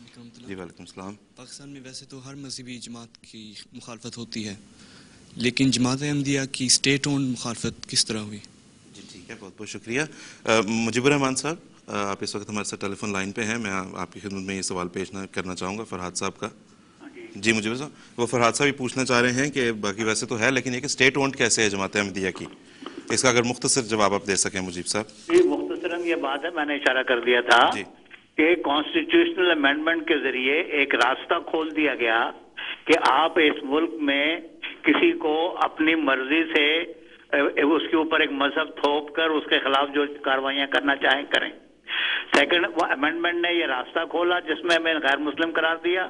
جی وعلیکم السلام۔ پاکستان میں ویسے تو ہر مذہبی جماعت کی مخالفت ہوتی ہے، لیکن جماعت احمدیہ کی اسٹیٹ اونڈ مخالفت کس طرح ہوئی؟ جی ٹھیک ہے، بہت بہت شکریہ۔ مجیب الرحمان صاحب، آپ اس وقت ہمارے ساتھ ٹیلی فون لائن پہ ہیں، میں آپ کی خدمت میں یہ سوال پیش کرنا چاہوں گا فرحات صاحب کا۔ جی مجیب صاحب، وہ فرحات صاحب بھی پوچھنا چاہ رہے ہیں کہ باقی ویسے تو ہے، لیکن یہ کہ اسٹیٹ اونڈ کیسے ہے جماعت احمدیہ کی، اس کا اگر مختصر جواب آپ دے سکیں مجیب صاحب۔ جی مختصراً یہ بات ہے، میں نے اشارہ کر دیا تھا جی کہ کانسٹیٹیوشنل امینڈمنٹ کے ذریعے ایک راستہ کھول دیا گیا کہ آپ اس ملک میں کسی کو اپنی مرضی سے اس کے اوپر ایک مذہب تھوپ کر اس کے خلاف جو کاروائیاں کرنا چاہیں کریں۔ سیکنڈ امینڈمنٹ نے یہ راستہ کھولا جس میں ہمیں غیر مسلم قرار دیا۔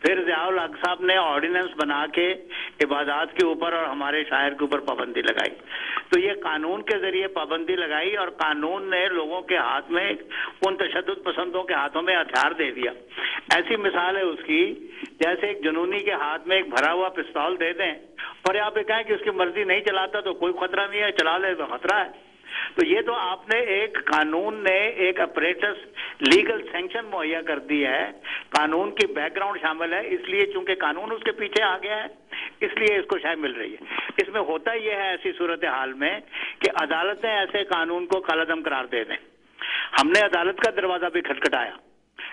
پھر ضیاء الحق صاحب نے آرڈیننس بنا کے عبادات کے اوپر اور ہمارے شاعر کے اوپر پابندی لگائی۔ تو یہ قانون کے ذریعے پابندی لگائی اور قانون نے لوگوں کے ہاتھ میں، ان تشدد پسندوں کے ہاتھوں میں ہتھیار دے دیا۔ ایسی مثال ہے اس کی جیسے ایک جنونی کے ہاتھ میں ایک بھرا ہوا پستول دے دیں اور آپ یہ کہیں کہ اس کی مرضی نہیں چلاتا تو کوئی خطرہ نہیں ہے، چلا لے تو خطرہ ہے۔ تو یہ تو آپ نے ایک قانون نے ایک اپریٹس لیگل سینکشن مہیا کر دی ہے، قانون کی بیک گراؤنڈ شامل ہے، اس لیے چونکہ قانون اس کے پیچھے آ گیا ہے اس لیے اس کو شاید مل رہی ہے۔ اس میں ہوتا یہ ہے ایسی صورتحال میں کہ عدالتیں ایسے قانون کو کالعدم قرار دے دیں۔ ہم نے عدالت کا دروازہ بھی کھٹکھٹایا،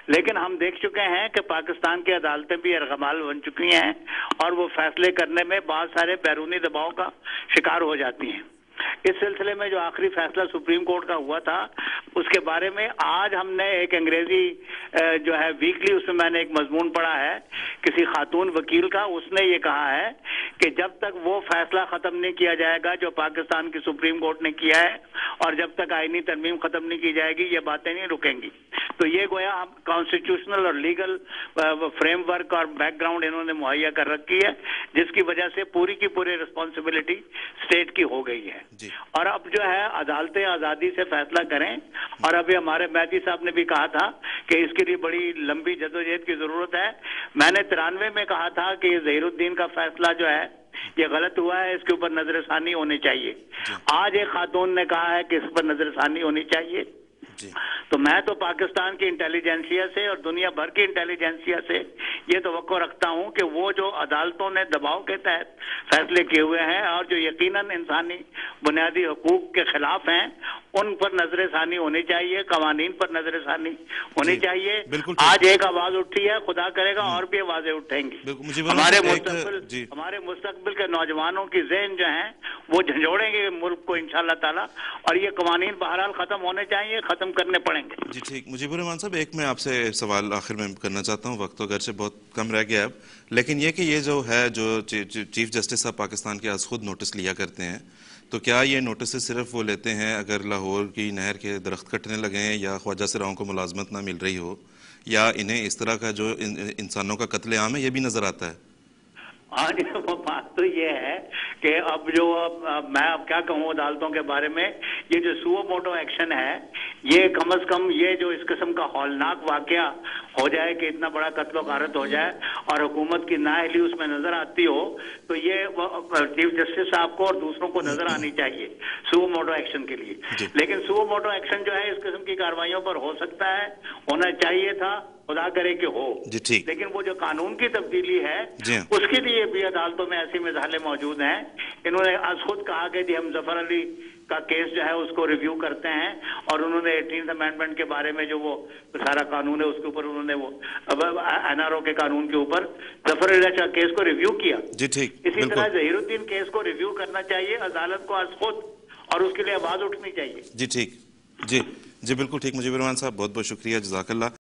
لیکن ہم دیکھ چکے ہیں کہ پاکستان کی عدالتیں بھی ارغمال بن چکی ہیں اور وہ فیصلے کرنے میں بہت سارے بیرونی دباؤ کا شکار ہو جاتی ہیں۔ اس سلسلے میں جو آخری فیصلہ سپریم کورٹ کا ہوا تھا اس کے بارے میں آج ہم نے ایک انگریزی جو ہے ویکلی، اس میں میں نے ایک مضمون پڑھا ہے کسی خاتون وکیل کا، اس نے یہ کہا ہے کہ جب تک وہ فیصلہ ختم نہیں کیا جائے گا جو پاکستان کی سپریم کورٹ نے کیا ہے اور جب تک آئینی ترمیم ختم نہیں کی جائے گی یہ باتیں نہیں رکیں گی۔ تو یہ گویا ہم کانسٹیٹیوشنل اور لیگل فریم ورک اور بیک گراؤنڈ انہوں نے مہیا کر رکھی ہے جس کی وجہ سے پوری کی پوری رسپانسبلٹی اسٹیٹ کی ہو گئی ہے۔ اور اب جو ہے عدالتیں آزادی سے فیصلہ کریں، اور ابھی ہمارے مہدی صاحب نے بھی کہا تھا کہ اس کے لیے بڑی لمبی جدوجہد کی ضرورت ہے۔ میں نے 93 میں کہا تھا کہ ظہیر الدین کا فیصلہ جو ہے یہ غلط ہوا ہے، اس کے اوپر نظر ثانی ہونی چاہیے۔ آج ایک خاتون نے کہا ہے کہ اس پر نظر ثانی ہونی چاہیے۔ تو میں تو پاکستان کی انٹیلیجنسیا سے اور دنیا بھر کی انٹیلیجنسیا سے یہ توقع رکھتا ہوں کہ وہ جو عدالتوں نے دباؤ کے تحت فیصلے کیے ہوئے ہیں اور جو یقیناً انسانی بنیادی حقوق کے خلاف ہیں ان پر نظر ثانی ہونی چاہیے، قوانین پر نظر ثانی ہونی چاہیے۔ آج ایک آواز اٹھی ہے، خدا کرے گا اور بھی آوازیں اٹھیں گی۔ ہمارے مستقبل کے نوجوانوں کی ذہن جو ہیں وہ جھنجھوڑیں گے ملک کو انشاءاللہ تعالی، اور یہ قوانین بہرحال ختم ہونے چاہیے، ختم کرنے پڑیں گے۔ جی ٹھیک۔ مجیب الرحمان صاحب، ایک میں آپ سے سوال آخر میں کرنا چاہتا ہوں، وقت تو اگرچہ بہت کم رہ گیا اب، لیکن یہ کہ یہ جو ہے جو چیف جسٹس صاحب پاکستان کے از خود نوٹس لیا کرتے ہیں، تو کیا یہ نوٹسز صرف وہ لیتے ہیں اگر لاہور کی نہر کے درخت کٹنے لگیں یا خواجہ سراؤں کو ملازمت نہ مل رہی ہو، یا انہیں اس طرح کا جو انسانوں کا قتل عام ہے یہ بھی نظر آتا ہے؟ ہاں جی، وہ بات تو یہ ہے کہ اب جو میں اب کیا کہوں عدالتوں کے بارے میں، یہ جو سو موٹو ایکشن ہے یہ کم از کم یہ جو اس قسم کا ہولناک واقعہ ہو جائے کہ اتنا بڑا قتل و غارت ہو جائے اور حکومت کی نااہلی اس میں نظر آتی ہو، تو یہ چیف جسٹس صاحب کو اور دوسروں کو نظر آنی چاہیے سو موٹو ایکشن کے لیے۔ لیکن سو موٹو ایکشن جو ہے اس قسم کی کارروائیوں پر ہو سکتا ہے، ہونا چاہیے تھا، خدا کرے کہ ہو، لیکن وہ جو قانون کی تبدیلی ہے اس کے لیے بھی عدالتوں میں ایسی مثالیں موجود ہیں۔ انہوں نے از خود کہا کہ جی ہم ظفر علی کا کیس جو ہے اس کو ریویو کرتے ہیں، اور انہوں نے 18th امینڈمنٹ کے بارے میں جو وہ سارا قانون ہے اس کے اوپر انہوں نے وہ NRO کے قانون کے اوپر ظفر علی کا کیس کو ریویو کیا۔ اسی طرح ظہیر الدین کیس کو ریویو کرنا چاہیے عدالت کو از خود، اور اس کے لیے آواز اٹھنی چاہیے۔ جی ٹھیک، جی بالکل ٹھیک۔ مجیب الرحمان صاحب بہت بہت شکریہ، جزاک اللہ۔